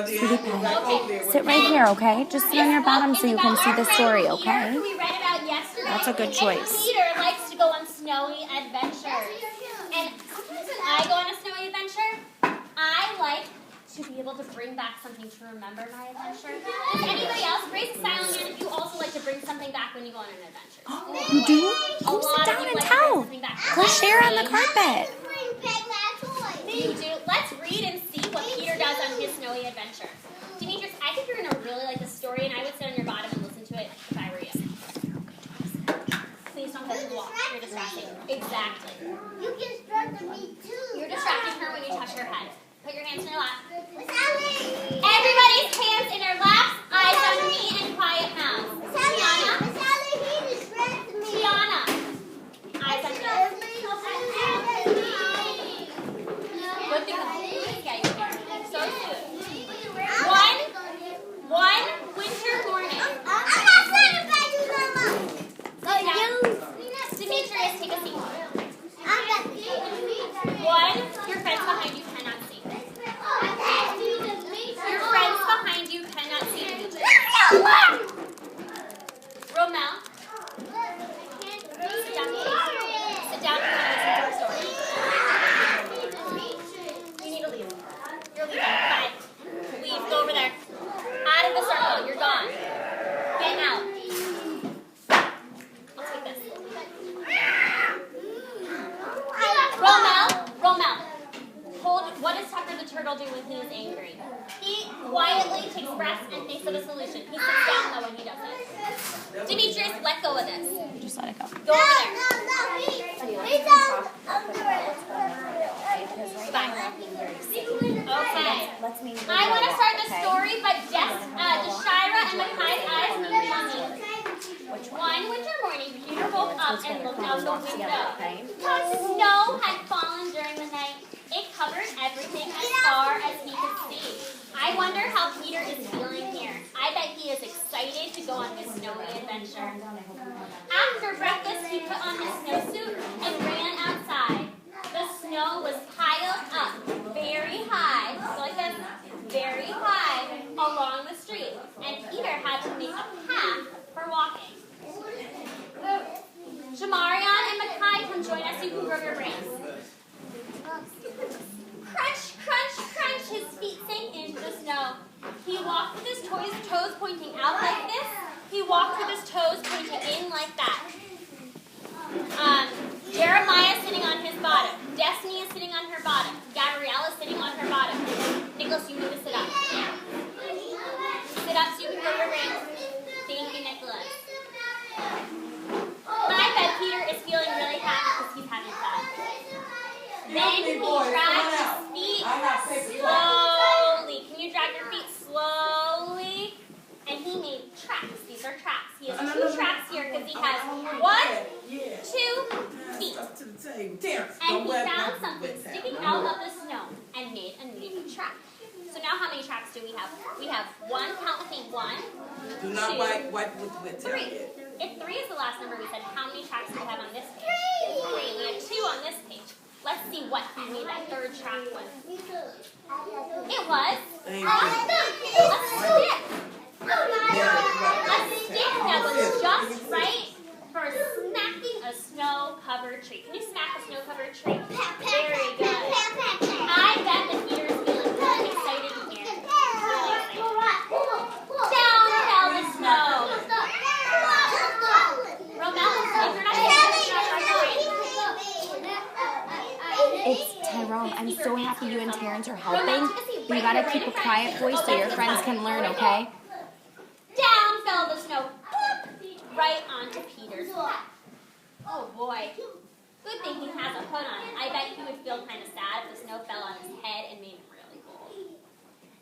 Sweetie pie. Sit right here, okay? Just sit on your bottom so you can see the story, okay? Who we read about yesterday. That's a good choice. And Peter likes to go on snowy adventures. And sometimes when I go on a snowy adventure, I like to be able to bring back something to remember my adventure. Does anybody else raise a silent hand if you also like to bring something back when you go on an adventure? You do? Go sit down and tell. Go share on the carpet. You do. Let's read and see what Peter does on his snowy adventure. Demetrius, I think you're going to really like the story, and I would sit on your bottom and listen to it if I were you. Please don't touch the wall. You're distracting. Exactly. You distracted me too. You're distracting her when you touch her head. Put your hands in your lap. Everybody's hands in their laps, eyes on me, and quiet mouths. Tiana. Tiana. Eyes on me. Good thing the food is getting here. So soon. One winter morning. Demetrius, take a seat. One, your friends behind you cannot see. Your friends behind you cannot see. Romel, sit down. Sit down and listen to our story. You need to leave. You're leaving. Bye. Leave. Go over there. Out of the circle. You're gone. Get out. I'll take this. Romel. Hold. What does Tucker the turtle do when he is angry? He quietly takes breaths and thinks of a solution. He sits down though when he does it. Demetrius, let go of this. Just let it go. Go over there. Goodbye. Okay. I want to start the story, but Deshira and Makai's eyes meet mommy. One winter morning, Peter woke up and looked out the window. Snow had fallen during the night. It covered everything as far as he could see. I wonder how Peter is feeling here. I bet he is excited to go on his snowy adventure. After breakfast, he put on his snowsuit and ran outside. The snow was piled up very high, like this, very high along the street, and Peter had to make a path for walking. Jamarion and Makai, come join us. You can grow your brains. Crunch, crunch, crunch. His feet sank into the snow. He walked with his toes pointing out like this. He walked with his toes pointing in like that. Jeremiah is sitting on his bottom. Destiny is sitting on her bottom. Gabrielle is sitting on her bottom. Nicholas, you need to sit up. Sit up so you can grow your brains. Thank you, Nicholas. I bet Peter is feeling really happy because he's having fun. Then he dragged his feet slowly. Can you drag your feet slowly? And he made tracks. These are tracks. He has two tracks here because he has 1, 2 feet. And he found something sticking out of the snow and made a new track. So now how many tracks do we have? We have 1, count with me, 1, 2, do not wipe with 3. If 3 is the last number, we said how many tracks do we have on this page? 3. We have 2 on this page. Let's see what he made that third track with. It was a stick. A stick that was just right for smacking a snow-covered tree. Can you smack a snow-covered tree? Very good. I bet that Peter is feeling really excited here. Really excited. Down fell the snow. Romel, if you're not It's Tyrone. I'm so happy you and Terrence are helping. But you gotta keep a quiet voice so your friends can learn, okay? Down fell the snow. Right onto Peter's head. Oh boy. Good thing he has a hood on it. I bet he would feel kind of sad if the snow fell on his head and made him really cold.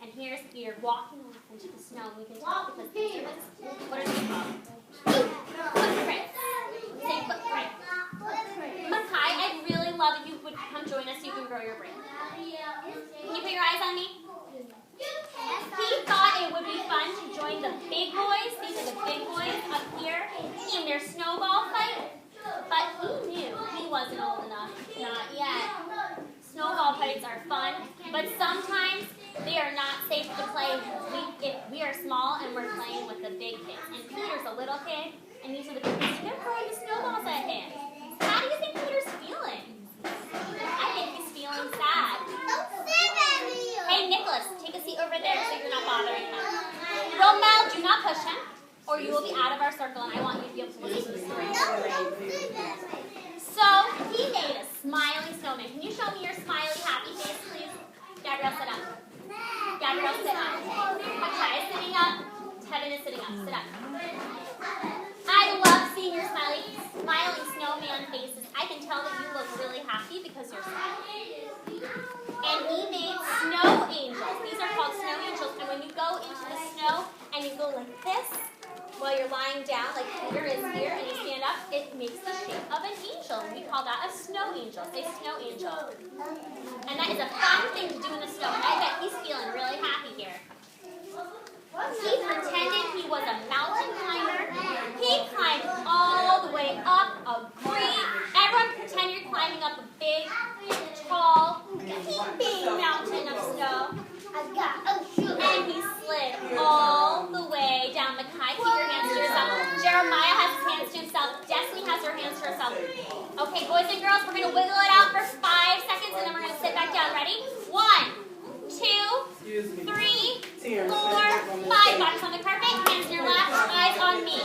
And here's Peter walking off into the snow. We can tell because these are what are they called? Footprints. Say footprint. Makai, I'd really love if you would come join us so you can grow your brain. Can you put your eyes on me? He thought it would be fun to join the big boys. These are the big boys up here in their snowball fight. But he knew he wasn't old enough. Not yet. snowball fights are fun, but sometimes they are not safe to play if we are small and we're playing with the big kids. And Peter's a little kid, and these are the big kids. They're throwing the snowballs at him. How do you think Peter's feeling? I think he's feeling sad. Hey, Nicholas, take a seat over there so you're not bothering him. Romel, do not push him, or you will be out of our circle, and I want you to be able to listen to the story. So, he made a smiling snowman. Can you show me your smiley, happy face, please? Gabrielle, sit up. Gabrielle, sit up. Akshay is sitting up. Tevin is sitting up. Sit up. I love seeing your smiling snowman faces. I can tell that you look really happy because you're smiling. And he made snow angels. These are called snow angels. And when you go into the snow and you go like this, while you're lying down, like Peter is here, and you stand up, it makes the shape of an angel. We call that a snow angel. Say snow angel. And that is a fun thing to do in the snow. And I bet he's feeling really happy here. He pretended he was a mountain climber. He climbed all the way up a great, everyone pretend you're climbing up a big, tall, heaping mountain of snow. And he slid all the way down the kite. Keep your hands to yourself. Jeremiah has his hands to himself. Destiny has her hands to herself. Okay, boys and girls, we're going to wiggle it out for 5 seconds, and then we're going to sit back down. Ready? 1, 2, 3, 4, 5. Bodies on the carpet, hands in your lap, eyes on me.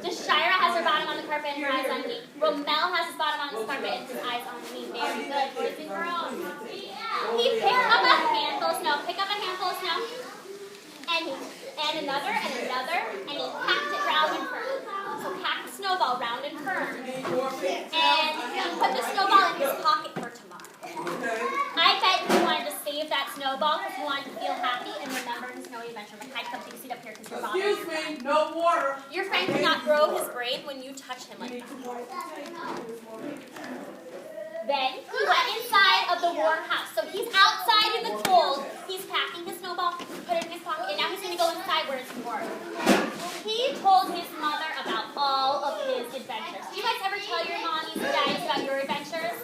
Deshira has her bottom on the carpet and her eyes on me. Romel has his bottom on his carpet and his eyes on me. Very good, boys and girls. He picked up a handful of snow. Pick up a handful of snow. And another, and he packed it round and firm. So pack the snowball round and firm. And he put the snowball in his pocket for tomorrow. I bet he wanted to save that snowball because he wanted to feel happy and remember his snowy adventure. Makai, come take a seat up here because you're bothering your friend. Excuse me, no water. Your friend cannot grow his braid when you touch him like that. Then he went inside of the warm house. So he's outside in the cold. He's packing his snowball, put it in his pocket, and now he's going to go inside where it's warm. He told his mother about all of his adventures. Do you guys ever tell your mommies and daddies about your adventures?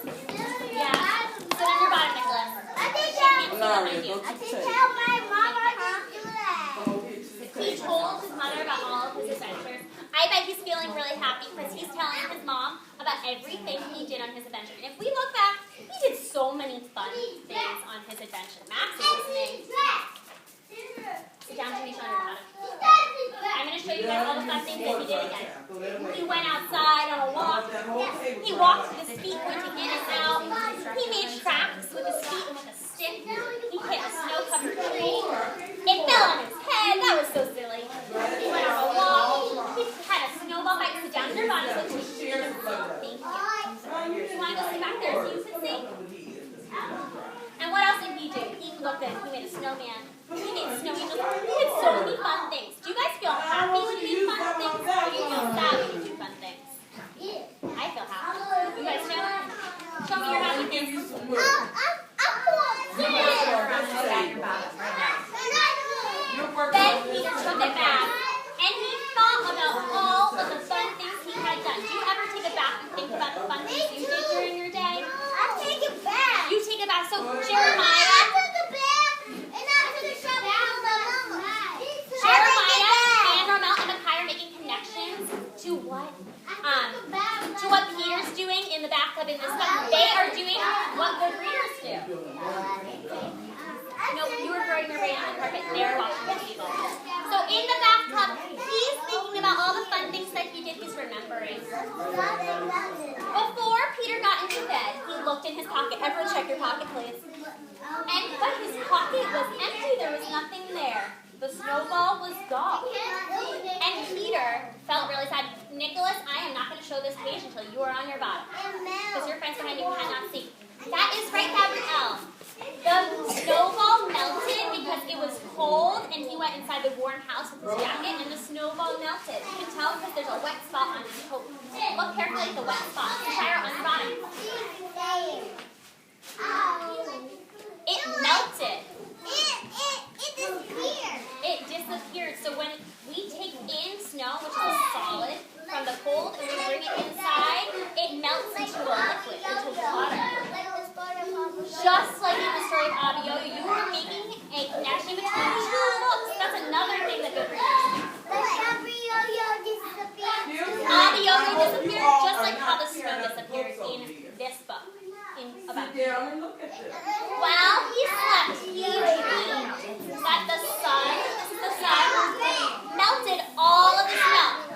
Yeah. Sit on your bottom, Nicholas. I tell my mama to do that. He told his mother about all of his adventures. I bet he's feeling really happy because he's telling his mom about everything he did on his adventure. And if we look back, he did so many fun things on his adventure. Max is listening. Sit down, Tanisha, on your bottom. I'm going to show you guys all the fun things that he did again. He went outside on a walk. He walked with his feet pointing in and out. He made tracks with his feet and with a stick. He hit a snow-covered tree. It fell on his head. That was so silly. He went on a walk. He had a snowball fight. Sit down in your body. So thank you. You want to go sit back there so you can see? And what else did he do? He looked good. He made a snowman. He made snow angels. He did so many fun things. Do you guys feel happy when you do fun things? Or do you feel sad when you do fun things? I feel happy. You guys feel happy? Show me your happy face. Then Peter took it back, and he thought about all of the fun things he had done. Do you ever take it back and think about the fun things you did during your day? I take it back. You take it back. So Jeremiah and Romel and Makai are making connections to what Peter's doing in the bathtub in this one. They are doing what good readers do. No, you were throwing your brain on the carpet. They're watching the table. So in the bathtub, he's thinking about all the fun things that he did. He's remembering. Before Peter got into bed, he looked in his pocket. Everyone check your pocket, please. But his pocket was empty. There was nothing there. The snowball was gone. And Peter felt really sad. Nicholas, I am not going to show this page until you are on your bottom. Because your friends behind you cannot see. That is right, Gabrielle. The snowball melted because it was cold and he went inside the warm house with his jacket and the snowball melted. You can tell because there's a wet spot on his coat. Look carefully at the wet spot. Fire on your bottom. It melted. It disappeared. So when we take in snow, which is a solid, from the cold, and we bring it inside, it melts into a liquid, into water. just like in the story of Abioyo, you were making a connection between two books. That's another thing that good readers do. Abioyo disappeared just like how the snow disappeared in this book. Sit down and look at this. While he slept, he dreamed that the sun, melted all of the snow.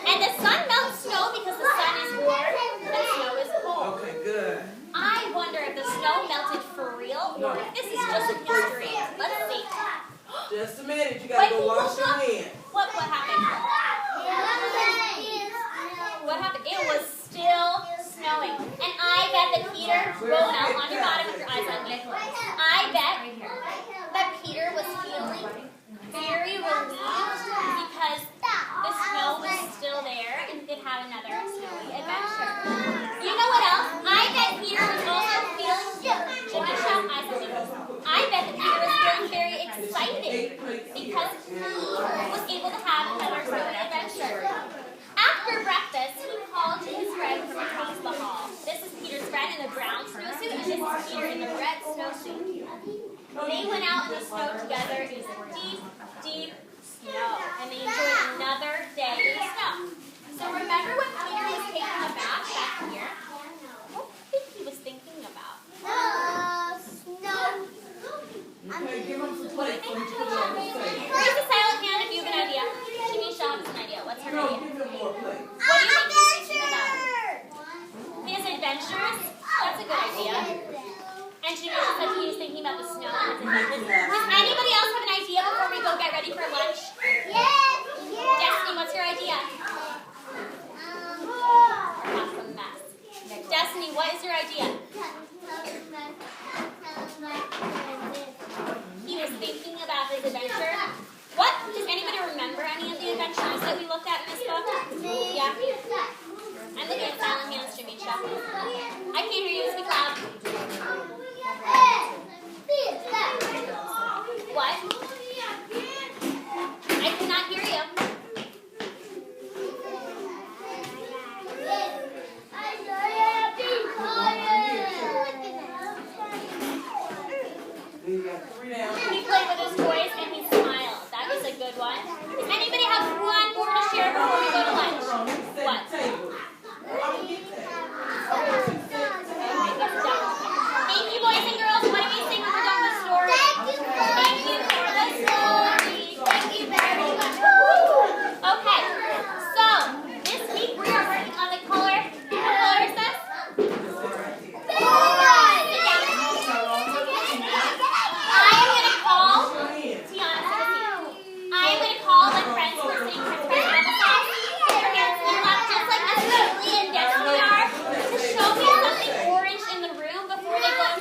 And the sun melts snow because the sun is warm and snow is cold. Okay, good. I wonder if the snow melted for real or if this is just a his dream. Let's see. Just a minute, you gotta go wash your hands. What happened? What happened? It was still snowing. And I bet that Peter, roll out on your bottom with your eyes on me. I bet that Peter was feeling very relieved because the snow was still there and he could have another snowy adventure. You know what else? I bet Peter was also feeling, I bet that Peter was feeling very excited because he was able to have another snowy adventure. After breakfast, he called to his friend from across the hall. This is Peter's friend in the brown snowsuit, and this is Peter in the red snowsuit. They went out in the snow together in deep, deep snow, and they enjoyed another day in the snow. So remember when Peter was taking a bath back here? What do you think he was thinking about? Okay, give him some plates so he put it on the table. Raise a silent hand if you have an idea. Shamisha has an idea. What's her No, idea? give him more plates. What do you think he's thinking about? His adventures? That's a good idea. And Shamisha said he was thinking about the snow and his adventures. Does anybody else have an idea before we go get ready for lunch? Destiny, what's your idea? Awesome mess. Destiny, what is your idea? He was thinking about his adventure. What? Does anybody remember any of the adventures that we looked at in this book? Yeah? I'm looking at silent hands, Shamisha. I can't hear you. Speak loud. What? I cannot hear you. We got 3 down. He played with his toys and he smiled. That was a good one. Does anybody have one more to share before we go to lunch? What? Thank you, boys and girls. What do we sing when we're done with the story? Thank you for the story. Thank you very much. Okay, so this week we are working on the color. What color is this?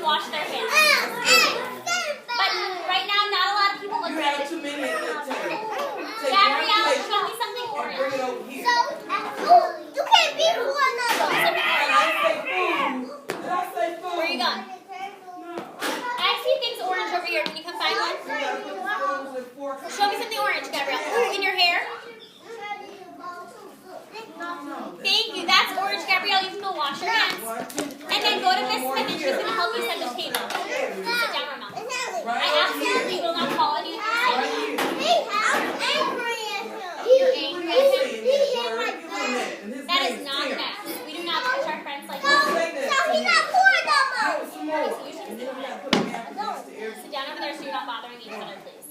Wash their hands. But right now, not a lot of people look You at have it. too many at that table. Gabrielle, show me something Bring orange. it over here. You can't be one of them. Did I say food? Did I say food? Where are you going? I see things orange over here. Can you come find one? Show me something orange, Gabrielle. In your hair? Thank you. That's orange, Gabrielle. You can go wash your hands. And then go to Miss Smith and she's going to help you set the table. Sit down, Ramon. I absolutely will not call on you. You're angry at him? That is not next. We do not touch our friends like that. Okay, so you should sit down over there so you're not bothering each other, please.